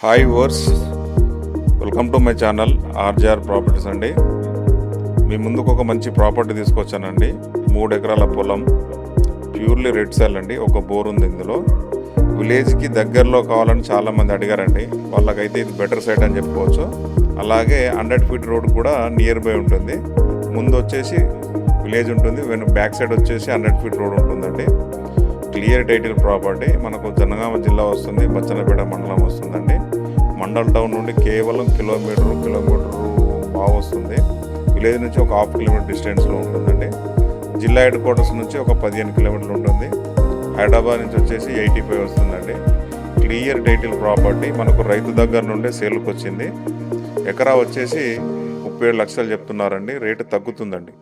Hi viewers, welcome to my channel RGR properties అండి. మీ ముందుకు ఒక మంచి ప్రాపర్టీ తీసుకొచ్చానండి. 3 ఎకరాల పొలం, ప్యూర్లీ రెడ్ సాయిల్ అండి. ఒక బోర్ ఉంది ఇందులో. విలేజ్కి దగ్గరలో కావాలని చాలామంది అడిగారండి. వాళ్ళకైతే ఇది బెటర్ సైట్ అని చెప్పుకోవచ్చు. అలాగే 100 ఫీట్ రోడ్ కూడా నియర్ బై ఉంటుంది. ముందు వచ్చేసి విలేజ్ ఉంటుంది, బ్యాక్ సైడ్ వచ్చేసి 100 ఫీట్ రోడ్ ఉంటుందండి. Clear title property. మనకు జనగామ జిల్లా వస్తుంది, బచ్చన్నపేట మండలం వస్తుందండి. మండల్ టౌన్ నుండి కేవలం కిలోమీటర్ బాగా వస్తుంది. విలేజ్ నుంచి ఒక 1/2 కిలోమీటర్ డిస్టెన్స్లో ఉంటుందండి. జిల్లా హెడ్ క్వార్టర్స్ నుంచి ఒక 15 కిలోమీటర్లు ఉంటుంది. హైదరాబాద్ నుంచి వచ్చేసి 85 వస్తుందండి. Clear title property. మనకు రైతు దగ్గర నుండే సేల్కి వచ్చింది. ఎకరా వచ్చేసి 37 లక్షలు చెప్తున్నారండి. రేటు తగ్గుతుందండి.